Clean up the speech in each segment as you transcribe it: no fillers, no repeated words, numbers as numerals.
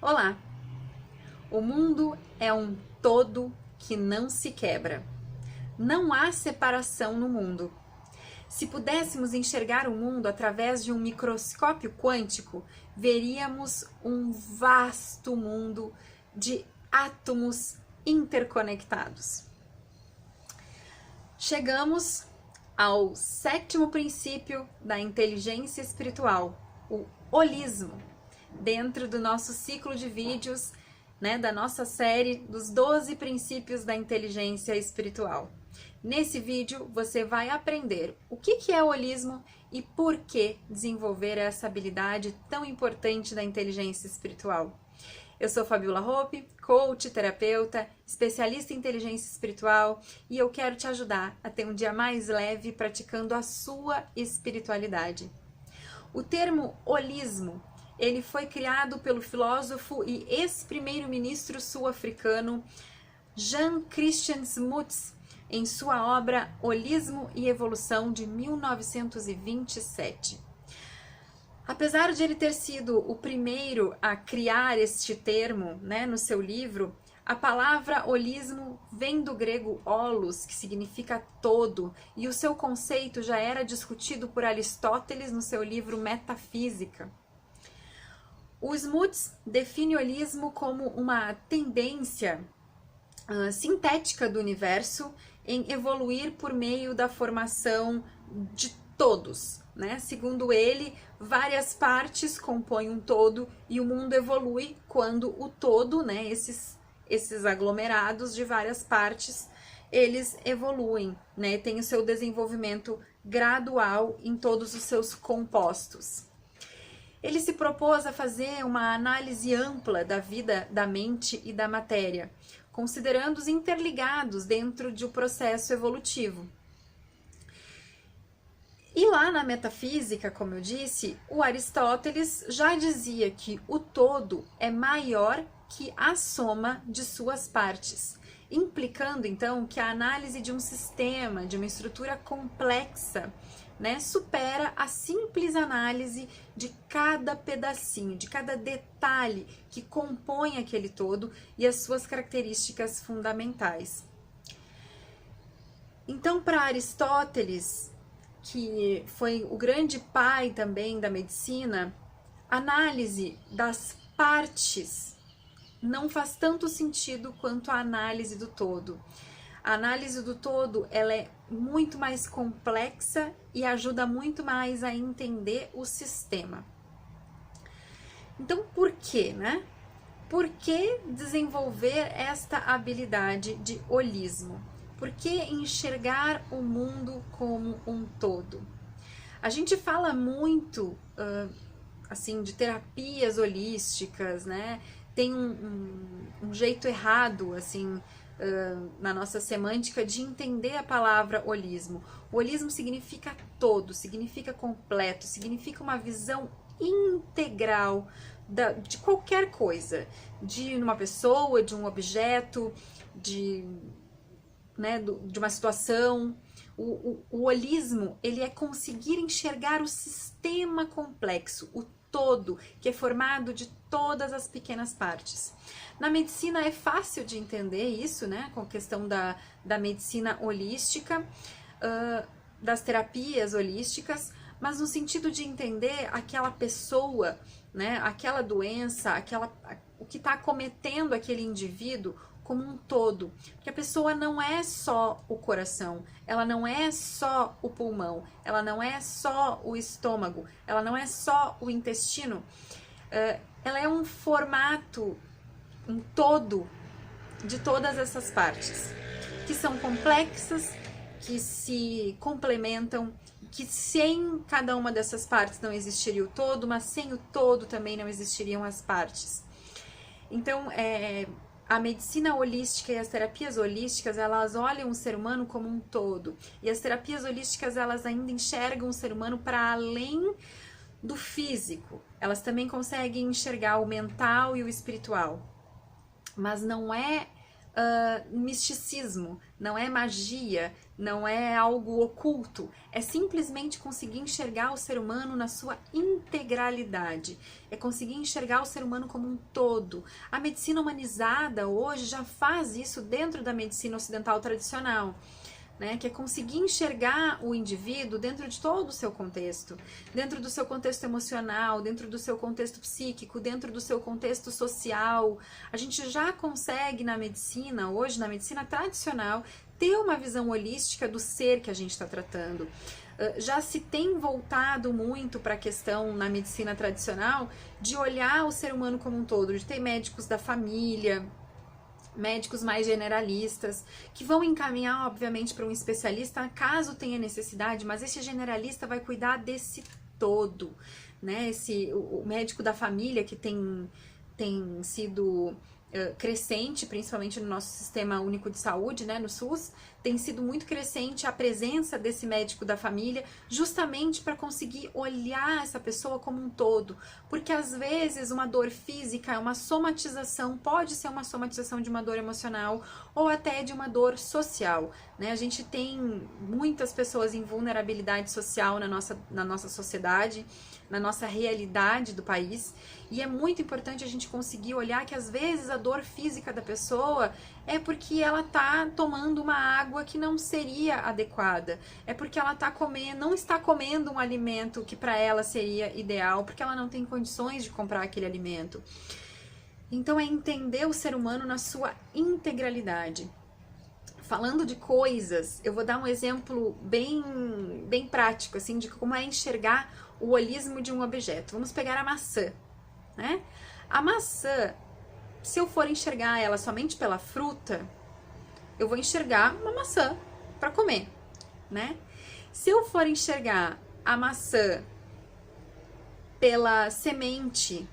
Olá! O mundo é um todo que não se quebra. Não há separação no mundo. Se pudéssemos enxergar o mundo através de um microscópio quântico, veríamos um vasto mundo de átomos interconectados. Chegamos ao sétimo princípio da inteligência espiritual, o holismo, dentro do nosso ciclo de vídeos, da nossa série dos 12 princípios da inteligência espiritual. Nesse vídeo você vai aprender o que é o holismo e por que desenvolver essa habilidade tão importante da inteligência espiritual. Eu sou Fabiola Hoppe, coach, terapeuta, especialista em inteligência espiritual e eu quero te ajudar a ter um dia mais leve praticando a sua espiritualidade. O termo holismo, ele foi criado pelo filósofo e ex-primeiro-ministro sul-africano Jan Christian Smuts em sua obra Holismo e Evolução de 1927. Apesar de ele ter sido o primeiro a criar este termo, no seu livro, a palavra holismo vem do grego holos, que significa todo, e o seu conceito já era discutido por Aristóteles no seu livro Metafísica. O Smuts define o holismo como uma tendência sintética do universo em evoluir por meio da formação de todos. Segundo ele, várias partes compõem um todo e o mundo evolui quando o todo, esses aglomerados de várias partes, eles evoluem, tem o seu desenvolvimento gradual em todos os seus compostos. Ele se propôs a fazer uma análise ampla da vida, da mente e da matéria, considerando-os interligados dentro de um processo evolutivo. E lá na metafísica, como eu disse, o Aristóteles já dizia que o todo é maior que a soma de suas partes, implicando então que a análise de um sistema, de uma estrutura complexa, supera a simples análise de cada pedacinho, de cada detalhe que compõe aquele todo e as suas características fundamentais. Então, para Aristóteles, que foi o grande pai também da medicina, a análise das partes não faz tanto sentido quanto a análise do todo. A análise do todo, ela é muito mais complexa e ajuda muito mais a entender o sistema. Então, por quê, Por que desenvolver esta habilidade de holismo? Por que enxergar o mundo como um todo? A gente fala muito, assim, de terapias holísticas, Tem um jeito errado, assim, na nossa semântica de entender a palavra holismo. O holismo significa todo, significa completo, significa uma visão integral de qualquer coisa, de uma pessoa, de um objeto, de uma situação. O holismo, ele é conseguir enxergar o sistema complexo, o todo, que é formado de todas as pequenas partes. Na medicina é fácil de entender isso, com a questão da medicina holística, das terapias holísticas, mas no sentido de entender aquela pessoa, aquela doença, o que está acometendo aquele indivíduo como um todo. Porque a pessoa não é só o coração, ela não é só o pulmão, ela não é só o estômago, ela não é só o intestino. Ela é um formato, um todo de todas essas partes, que são complexas, que se complementam, que sem cada uma dessas partes não existiria o todo, mas sem o todo também não existiriam as partes. Então, a medicina holística e as terapias holísticas, elas olham o ser humano como um todo. E as terapias holísticas, elas ainda enxergam o ser humano para além do físico. Elas também conseguem enxergar o mental e o espiritual. Mas não é misticismo, não é magia, não é algo oculto, é simplesmente conseguir enxergar o ser humano na sua integralidade, é conseguir enxergar o ser humano como um todo. A medicina humanizada hoje já faz isso dentro da medicina ocidental tradicional, né, que é conseguir enxergar o indivíduo dentro de todo o seu contexto, dentro do seu contexto emocional, dentro do seu contexto psíquico, dentro do seu contexto social. A gente já consegue na medicina, hoje na medicina tradicional, ter uma visão holística do ser que a gente está tratando. Já se tem voltado muito para a questão na medicina tradicional de olhar o ser humano como um todo, de ter médicos da família, médicos mais generalistas, que vão encaminhar, obviamente, para um especialista, caso tenha necessidade, mas esse generalista vai cuidar desse todo, né? O médico da família, que tem sido crescente, principalmente no nosso Sistema Único de Saúde, né, no SUS, tem sido muito crescente a presença desse médico da família, justamente para conseguir olhar essa pessoa como um todo, porque às vezes uma dor física é uma somatização, pode ser uma somatização de uma dor emocional ou até de uma dor social, né? A gente tem muitas pessoas em vulnerabilidade social na nossa sociedade, na nossa realidade do país, e é muito importante a gente conseguir olhar que às vezes a dor física da pessoa é porque ela tá tomando uma água que não seria adequada, é porque ela não está comendo um alimento que para ela seria ideal, porque ela não tem condições de comprar aquele alimento. Então é entender o ser humano na sua integralidade. Falando de coisas, eu vou dar um exemplo bem prático, assim, de como é enxergar o holismo de um objeto. Vamos pegar a maçã, né? A maçã, se eu for enxergar ela somente pela fruta, eu vou enxergar uma maçã para comer, né? Se eu for enxergar a maçã pela semente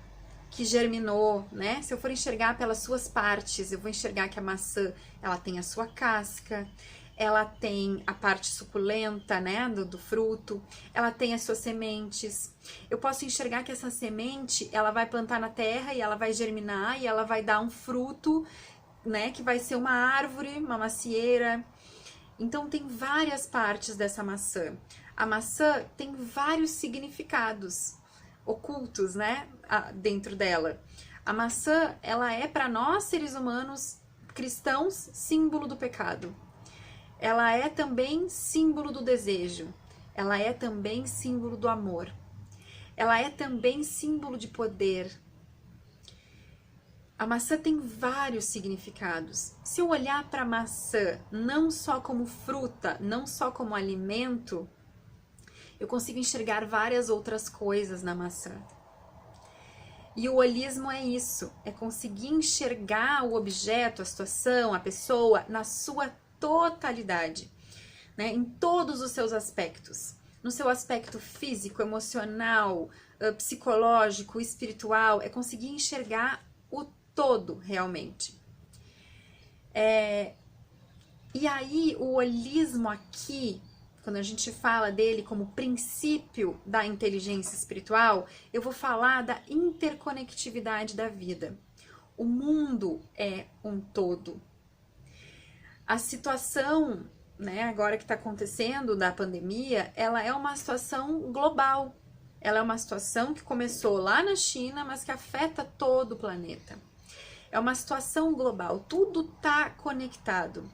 que germinou, né? Se eu for enxergar pelas suas partes, eu vou enxergar que a maçã, ela tem a sua casca, ela tem a parte suculenta, né, do fruto, ela tem as suas sementes. Eu posso enxergar que essa semente, ela vai plantar na terra e ela vai germinar e ela vai dar um fruto, né, que vai ser uma árvore, uma macieira. Então tem várias partes dessa maçã. A maçã tem vários significados ocultos, né, dentro dela. A maçã, ela é para nós seres humanos cristãos símbolo do pecado. Ela é também símbolo do desejo. Ela é também símbolo do amor. Ela é também símbolo de poder. A maçã tem vários significados. Se eu olhar para a maçã não só como fruta, não só como alimento, eu consigo enxergar várias outras coisas na maçã. E o holismo é isso, é conseguir enxergar o objeto, a situação, a pessoa na sua totalidade, né? Em todos os seus aspectos. No seu aspecto físico, emocional, psicológico, espiritual, é conseguir enxergar o todo realmente. E aí o holismo aqui, quando a gente fala dele como princípio da inteligência espiritual, eu vou falar da interconectividade da vida. O mundo é um todo. A situação, né, agora que está acontecendo da pandemia, ela é uma situação global. Ela é uma situação que começou lá na China, mas que afeta todo o planeta. É uma situação global, tudo está conectado.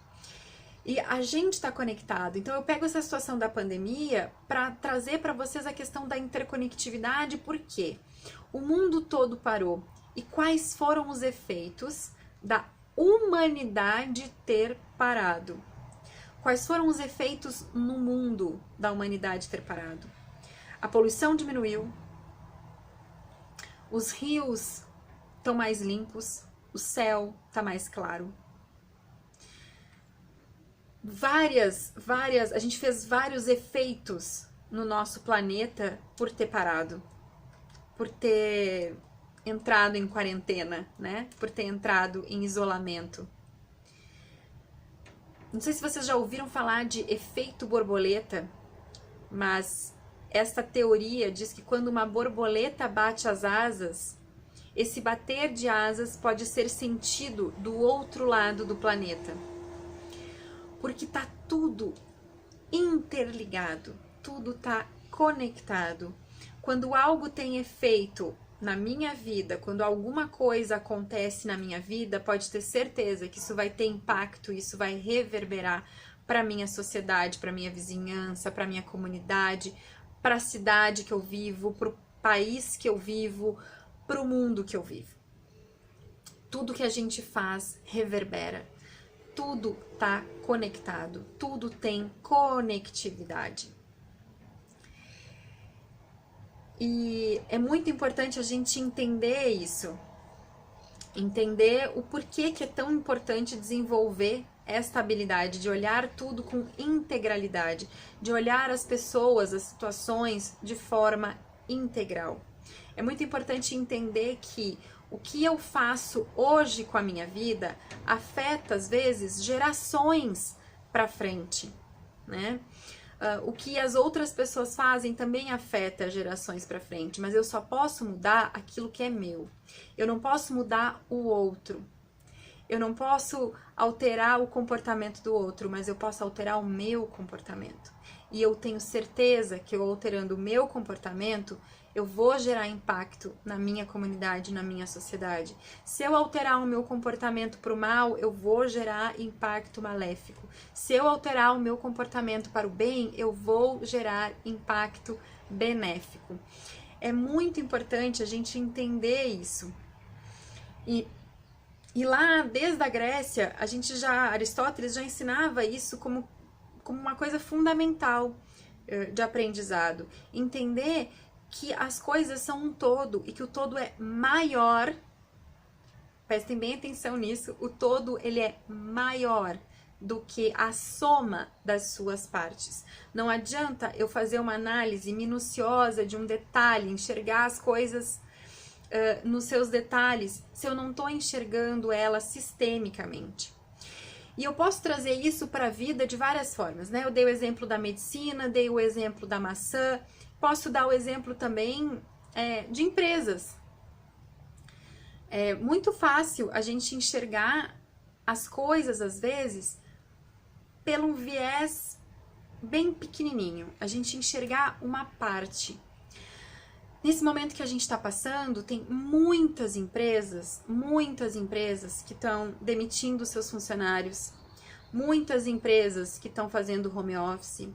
E a gente está conectado. Então eu pego essa situação da pandemia para trazer para vocês a questão da interconectividade, porque o mundo todo parou. E quais foram os efeitos da humanidade ter parado? Quais foram os efeitos no mundo da humanidade ter parado? A poluição diminuiu, os rios estão mais limpos, o céu está mais claro. A gente fez vários efeitos no nosso planeta por ter parado, por ter entrado em quarentena, né? Por ter entrado em isolamento. Não sei se vocês já ouviram falar de efeito borboleta, mas esta teoria diz que quando uma borboleta bate as asas, esse bater de asas pode ser sentido do outro lado do planeta. Porque tá tudo interligado, tudo tá conectado. Quando algo tem efeito na minha vida, quando alguma coisa acontece na minha vida, pode ter certeza que isso vai ter impacto, isso vai reverberar para minha sociedade, para minha vizinhança, para minha comunidade, para a cidade que eu vivo, para o país que eu vivo, para o mundo que eu vivo. Tudo que a gente faz reverbera. Tudo tá conectado, tudo tem conectividade. E é muito importante a gente entender isso, entender o porquê que é tão importante desenvolver esta habilidade de olhar tudo com integralidade, de olhar as pessoas, as situações de forma integral. É muito importante entender que o que eu faço hoje com a minha vida afeta, às vezes, gerações para frente, né? O que as outras pessoas fazem também afeta gerações para frente, mas eu só posso mudar aquilo que é meu. Eu não posso mudar o outro. Eu não posso alterar o comportamento do outro, mas eu posso alterar o meu comportamento. E eu tenho certeza que eu alterando o meu comportamento, eu vou gerar impacto na minha comunidade, na minha sociedade. Se eu alterar o meu comportamento para o mal, eu vou gerar impacto maléfico. Se eu alterar o meu comportamento para o bem, eu vou gerar impacto benéfico. É muito importante a gente entender isso. E lá, desde a Grécia, Aristóteles já ensinava isso como uma coisa fundamental de aprendizado. Entender que as coisas são um todo e que o todo é maior. Prestem bem atenção nisso. O todo, ele é maior do que a soma das suas partes. Não adianta eu fazer uma análise minuciosa de um detalhe, enxergar as coisas nos seus detalhes, se eu não estou enxergando ela sistemicamente. E eu posso trazer isso para a vida de várias formas, né? Eu dei o exemplo da medicina, dei o exemplo da maçã, posso dar o exemplo também de empresas. É muito fácil a gente enxergar as coisas, às vezes, pelo viés bem pequenininho. A gente enxergar uma parte. Nesse momento que a gente está passando, tem muitas empresas que estão demitindo seus funcionários, muitas empresas que estão fazendo home office,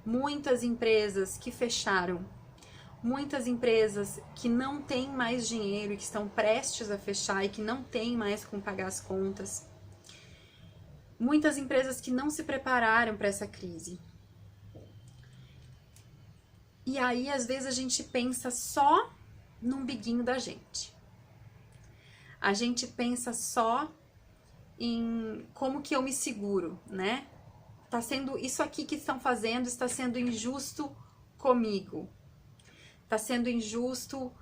muitas empresas que fecharam, muitas empresas que não têm mais dinheiro e que estão prestes a fechar e que não têm mais como pagar as contas, muitas empresas que não se prepararam para essa crise. E aí, às vezes, a gente pensa só no umbiguinho da gente. A gente pensa só em como que eu me seguro, né? Isso aqui que estão fazendo está sendo injusto comigo. Está sendo injusto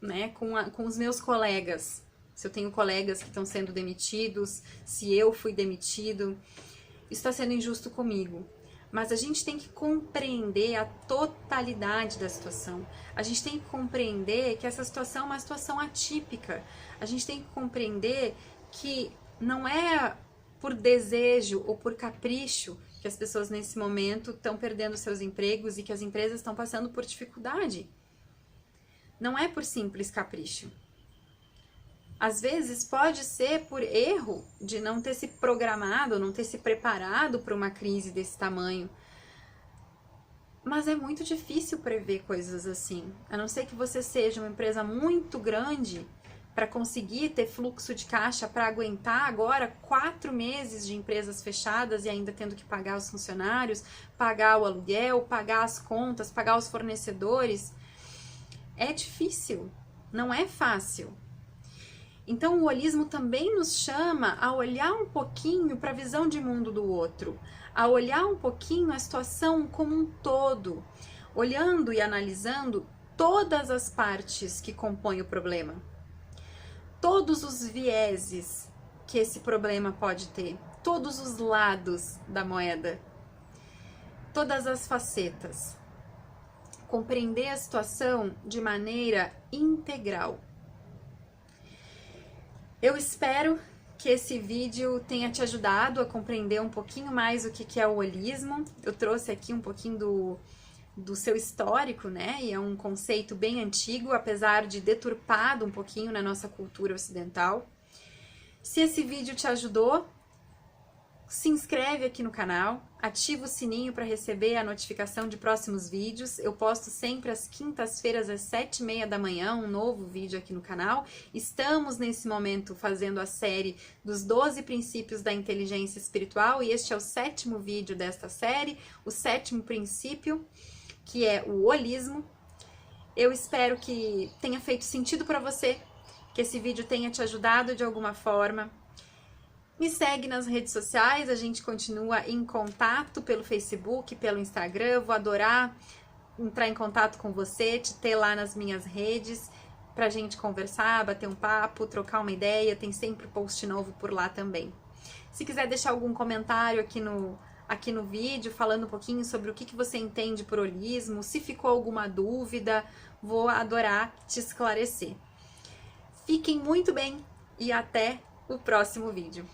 né, com os meus colegas. Se eu tenho colegas que estão sendo demitidos, se eu fui demitido, isso está sendo injusto comigo. Mas a gente tem que compreender a totalidade da situação. A gente tem que compreender que essa situação é uma situação atípica. A gente tem que compreender que não é por desejo ou por capricho que as pessoas nesse momento estão perdendo seus empregos e que as empresas estão passando por dificuldade. Não é por simples capricho. Às vezes pode ser por erro de não ter se programado, não ter se preparado para uma crise desse tamanho. Mas é muito difícil prever coisas assim. A não ser que você seja uma empresa muito grande para conseguir ter fluxo de caixa para aguentar agora 4 meses de empresas fechadas e ainda tendo que pagar os funcionários, pagar o aluguel, pagar as contas, pagar os fornecedores. É difícil, não é fácil. Então o holismo também nos chama a olhar um pouquinho para a visão de mundo do outro, a olhar um pouquinho a situação como um todo, olhando e analisando todas as partes que compõem o problema, todos os vieses que esse problema pode ter, todos os lados da moeda, todas as facetas. compreender a situação de maneira integral. Eu espero que esse vídeo tenha te ajudado a compreender um pouquinho mais o que é o holismo. Eu trouxe aqui um pouquinho do seu histórico, né? E é um conceito bem antigo, apesar de deturpado um pouquinho na nossa cultura ocidental. Se esse vídeo te ajudou, se inscreve aqui no canal, ativa o sininho para receber a notificação de próximos vídeos. Eu posto sempre às quintas-feiras às 7h30 da manhã um novo vídeo aqui no canal. Estamos nesse momento fazendo a série dos 12 princípios da inteligência espiritual e este é o 7º vídeo desta série, o 7º princípio, que é o holismo. Eu espero que tenha feito sentido para você, que esse vídeo tenha te ajudado de alguma forma. Me segue nas redes sociais, a gente continua em contato pelo Facebook, pelo Instagram. Vou adorar entrar em contato com você, te ter lá nas minhas redes, pra gente conversar, bater um papo, trocar uma ideia. Tem sempre post novo por lá também. Se quiser deixar algum comentário aqui no vídeo, falando um pouquinho sobre o que você entende por holismo, se ficou alguma dúvida, vou adorar te esclarecer. Fiquem muito bem e até o próximo vídeo.